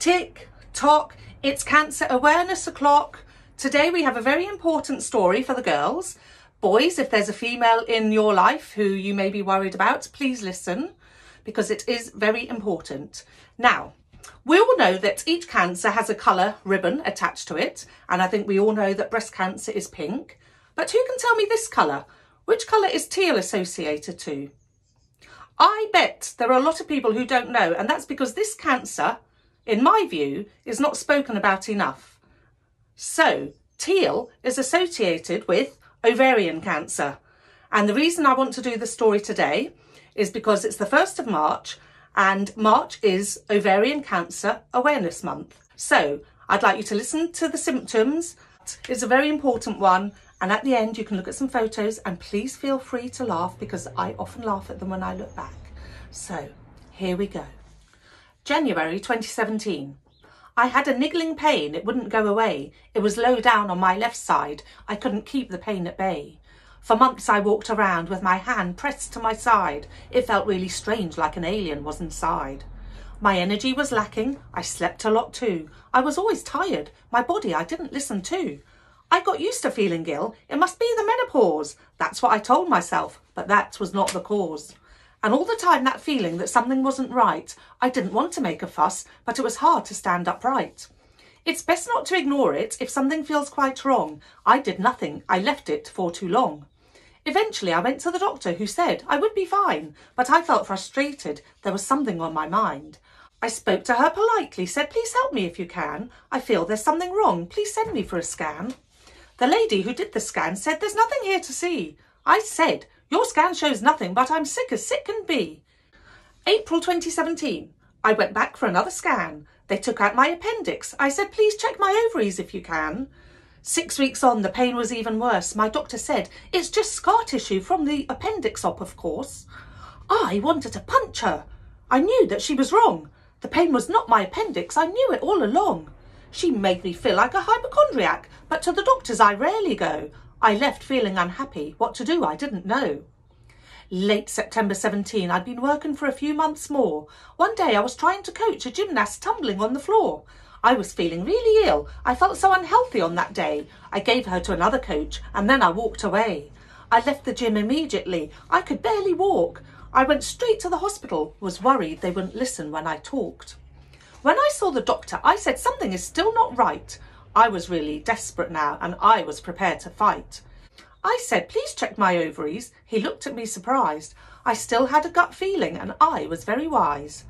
Tick tock, it's Cancer Awareness O'Clock. Today we have a very important story for the girls. Boys, if there's a female in your life who you may be worried about, please listen because it is very important. Now, we all know that each cancer has a colour ribbon attached to it, and I think we all know that breast cancer is pink. But who can tell me this colour? Which colour is teal associated to? I bet there are a lot of people who don't know, and that's because this cancer, in my view, is not spoken about enough. So, teal is associated with ovarian cancer. And the reason I want to do the story today is because it's the 1st of March, and March is Ovarian Cancer Awareness Month. So, I'd like you to listen to the symptoms. It's a very important one. And at the end, you can look at some photos, and please feel free to laugh because I often laugh at them when I look back. So here we go. January 2017. I had a niggling pain. It wouldn't go away. It was low down on my left side. I couldn't keep the pain at bay. For months I walked around with my hand pressed to my side. It felt really strange, like an alien was inside. My energy was lacking. I slept a lot too. I was always tired. My body I didn't listen to. I got used to feeling ill. It must be the menopause. That's what I told myself, but that was not the cause. And all the time that feeling that something wasn't right, I didn't want to make a fuss, but it was hard to stand upright. It's best not to ignore it if something feels quite wrong. I did nothing. I left it for too long. Eventually I went to the doctor who said I would be fine, but I felt frustrated. There was something on my mind. I spoke to her politely, said, please help me if you can. I feel there's something wrong. Please send me for a scan. The lady who did the scan said, there's nothing here to see. I said, your scan shows nothing, but I'm sick as sick can be. April 2017. I went back for another scan. They took out my appendix. I said, please check my ovaries if you can. 6 weeks on, the pain was even worse. My doctor said, it's just scar tissue from the appendix op, of course. I wanted to punch her. I knew that she was wrong. The pain was not my appendix. I knew it all along. She made me feel like a hypochondriac, but to the doctors I rarely go. I left feeling unhappy. What to do I didn't know. Late September 17, I'd been working for a few months more. One day I was trying to coach a gymnast tumbling on the floor. I was feeling really ill. I felt so unhealthy on that day. I gave her to another coach and then I walked away. I left the gym immediately. I could barely walk. I went straight to the hospital, was worried they wouldn't listen when I talked. When I saw the doctor, I said something is still not right. I was really desperate now and I was prepared to fight. I said, please check my ovaries. He looked at me surprised. I still had a gut feeling and I was very wise.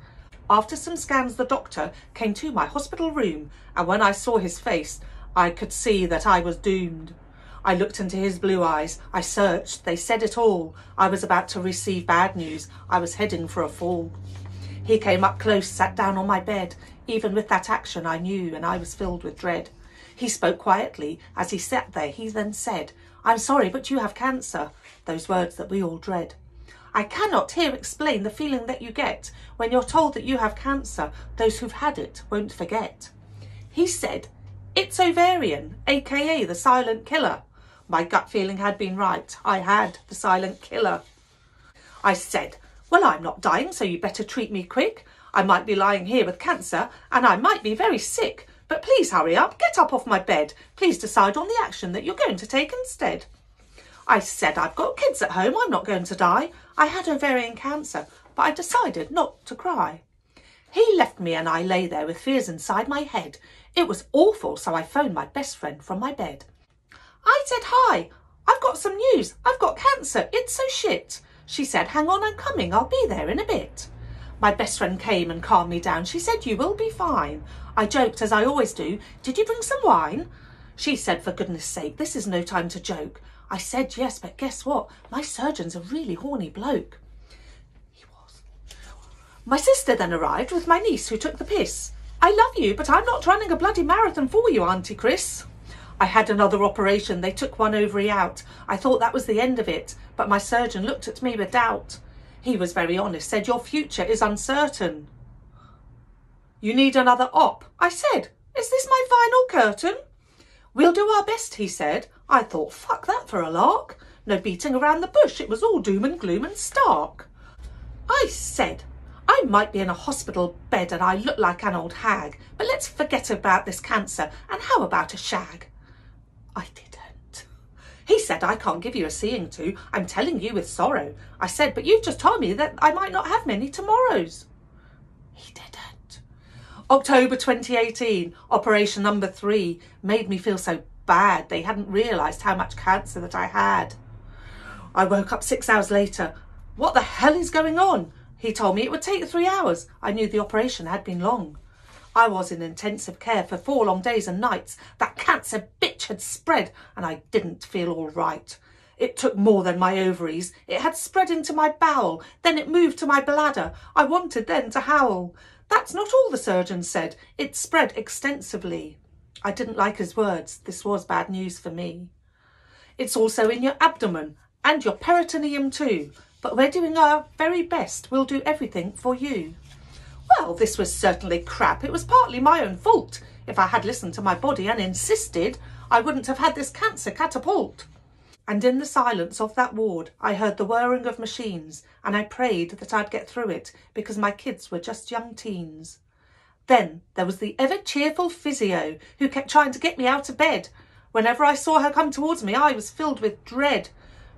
After some scans, the doctor came to my hospital room, and when I saw his face, I could see that I was doomed. I looked into his blue eyes. I searched. They said it all. I was about to receive bad news. I was heading for a fall. He came up close, sat down on my bed. Even with that action I knew, and I was filled with dread. He spoke quietly. As he sat there, he then said, I'm sorry, but you have cancer. Those words that we all dread. I cannot here explain the feeling that you get when you're told that you have cancer. Those who've had it won't forget. He said, it's ovarian, aka the silent killer. My gut feeling had been right. I had the silent killer. I said, well, I'm not dying, so you better treat me quick. I might be lying here with cancer and I might be very sick, but please hurry up, get up off my bed. Please decide on the action that you're going to take instead. I said, I've got kids at home, I'm not going to die. I had ovarian cancer, but I decided not to cry. He left me and I lay there with fears inside my head. It was awful, so I phoned my best friend from my bed. I said, hi, I've got some news. I've got cancer, it's so shit. She said, hang on, I'm coming, I'll be there in a bit. My best friend came and calmed me down. She said, you will be fine. I joked, as I always do, did you bring some wine? She said, for goodness sake, this is no time to joke. I said yes, but guess what? My surgeon's a really horny bloke. He was. My sister then arrived with my niece who took the piss. I love you, but I'm not running a bloody marathon for you, Auntie Chris. I had another operation. They took one ovary out. I thought that was the end of it, but my surgeon looked at me with doubt. He was very honest, said, your future is uncertain. You need another op. I said, is this my final curtain? We'll do our best, he said. I thought, fuck that for a lark. No beating around the bush. It was all doom and gloom and stark. I said, I I might be in a hospital bed and I look like an old hag, but let's forget about this cancer, and how about a shag? I didn't. He said, I can't give you a seeing to. I'm telling you with sorrow. I said, but you've just told me that I might not have many tomorrows. He didn't. October 2018, operation number 3, made me feel so bad. They hadn't realised how much cancer that I had. I woke up 6 hours later. What the hell is going on? He told me it would take 3 hours. I knew the operation had been long. I was in intensive care for 4 long days and nights. That cancer bitch had spread and I didn't feel all right. It took more than my ovaries. It had spread into my bowel. Then it moved to my bladder. I wanted then to howl. That's not all, the surgeon said. It spread extensively. I didn't like his words. This was bad news for me. It's also in your abdomen and your peritoneum too. But we're doing our very best. We'll do everything for you. Well, this was certainly crap. It was partly my own fault. If I had listened to my body and insisted, I wouldn't have had this cancer catapult. And in the silence of that ward, I heard the whirring of machines, and I prayed that I'd get through it because my kids were just young teens. Then there was the ever-cheerful physio who kept trying to get me out of bed. Whenever I saw her come towards me, I was filled with dread.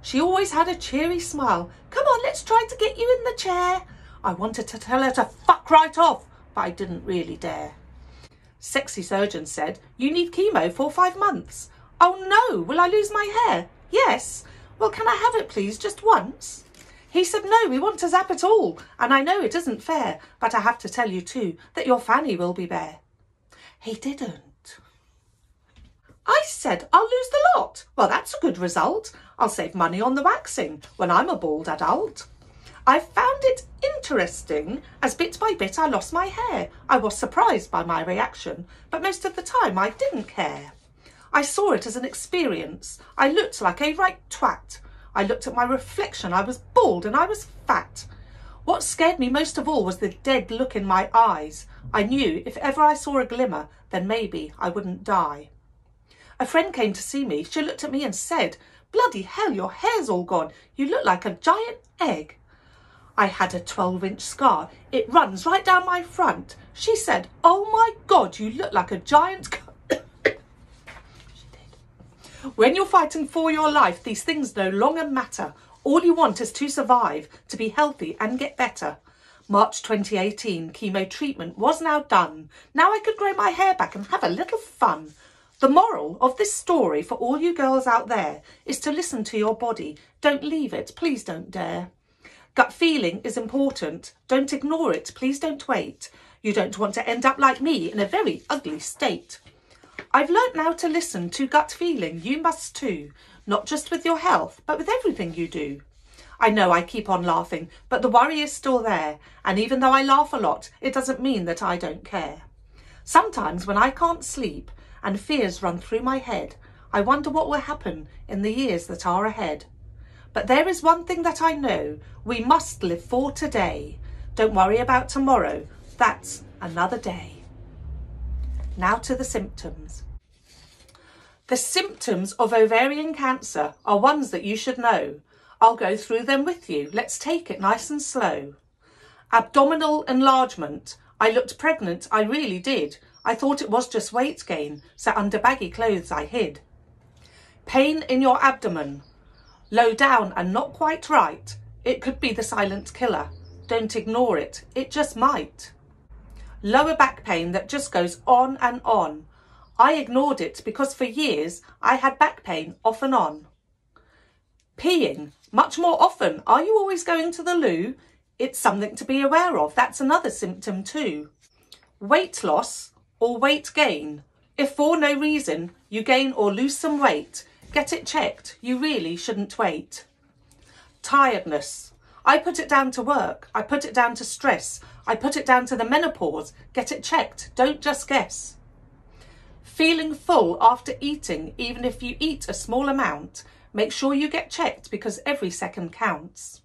She always had a cheery smile. Come on, let's try to get you in the chair. I wanted to tell her to fuck right off, but I didn't really dare. Sexy surgeon said, you need chemo for 5 months. Oh no, will I lose my hair? Yes. Well, can I have it please, just once? He said, no, we want to zap it all. And I know it isn't fair, but I have to tell you too, that your fanny will be bare. He didn't. I said, I'll lose the lot. Well, that's a good result. I'll save money on the waxing when I'm a bald adult. I found it interesting as bit by bit I lost my hair. I was surprised by my reaction, but most of the time I didn't care. I saw it as an experience. I looked like a right twat. I looked at my reflection. I was bald and I was fat. What scared me most of all was the dead look in my eyes. I knew if ever I saw a glimmer, then maybe I wouldn't die. A friend came to see me. She looked at me and said, bloody hell, your hair's all gone. You look like a giant egg. I had a 12-inch scar. It runs right down my front. She said, oh my God, you look like a giant... She did. When you're fighting for your life, these things no longer matter. All you want is to survive, to be healthy and get better. March 2018, chemo treatment was now done. Now I could grow my hair back and have a little fun. The moral of this story for all you girls out there is to listen to your body. Don't leave it. Please don't dare. Gut feeling is important. Don't ignore it. Please don't wait. You don't want to end up like me in a very ugly state. I've learnt now to listen to gut feeling. You must too. Not just with your health, but with everything you do. I know I keep on laughing, but the worry is still there. And even though I laugh a lot, it doesn't mean that I don't care. Sometimes when I can't sleep and fears run through my head, I wonder what will happen in the years that are ahead. But there is one thing that I know, we must live for today. Don't worry about tomorrow, that's another day. Now to the symptoms. The symptoms of ovarian cancer are ones that you should know. I'll go through them with you. Let's take it nice and slow. Abdominal enlargement. I looked pregnant, I really did. I thought it was just weight gain, so under baggy clothes I hid. Pain in your abdomen. Low down and not quite right. It could be the silent killer. Don't ignore it. It just might. Lower back pain that just goes on and on. I ignored it because for years I had back pain off and on. Peeing much more often. Are you always going to the loo? It's something to be aware of. That's another symptom too. Weight loss or weight gain. If for no reason you gain or lose some weight, get it checked. You really shouldn't wait. Tiredness. I put it down to work. I put it down to stress. I put it down to the menopause. Get it checked. Don't just guess. Feeling full after eating, even if you eat a small amount. Make sure you get checked because every second counts.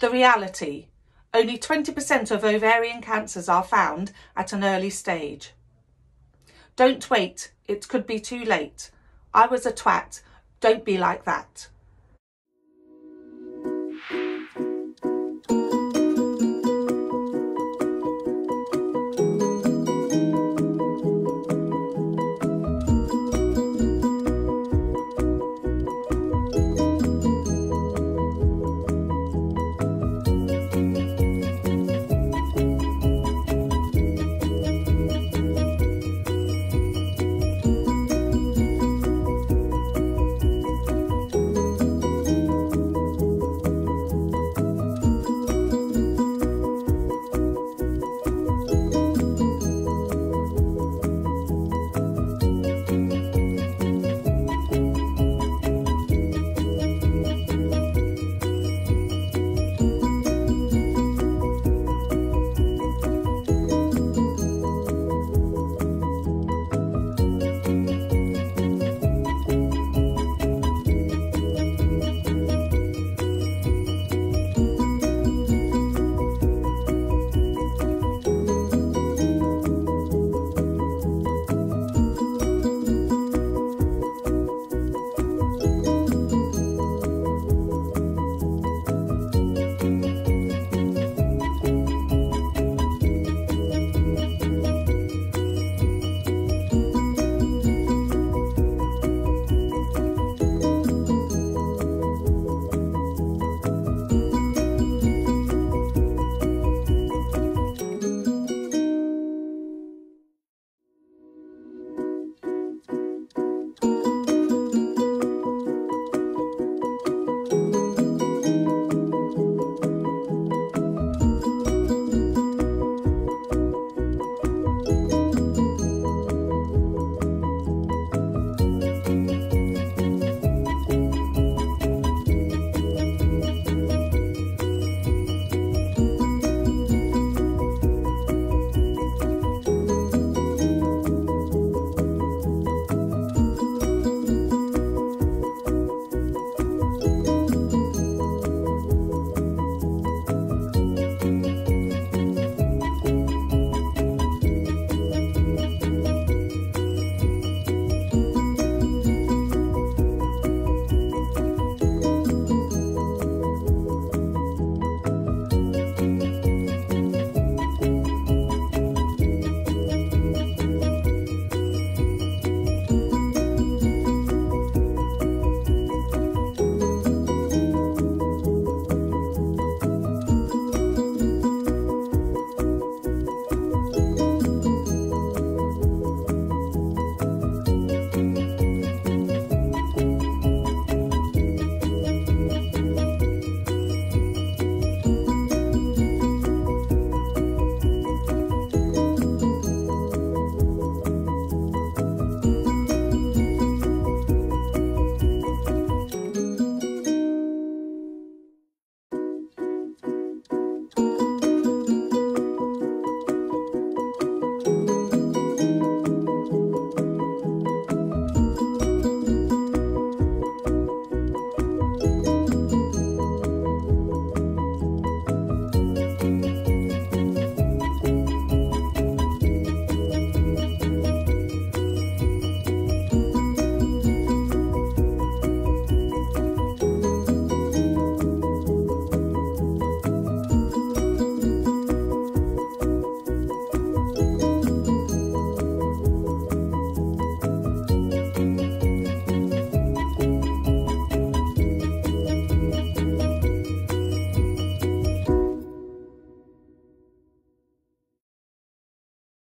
The reality. Only 20% of ovarian cancers are found at an early stage. Don't wait. It could be too late. I was a twat. Don't be like that.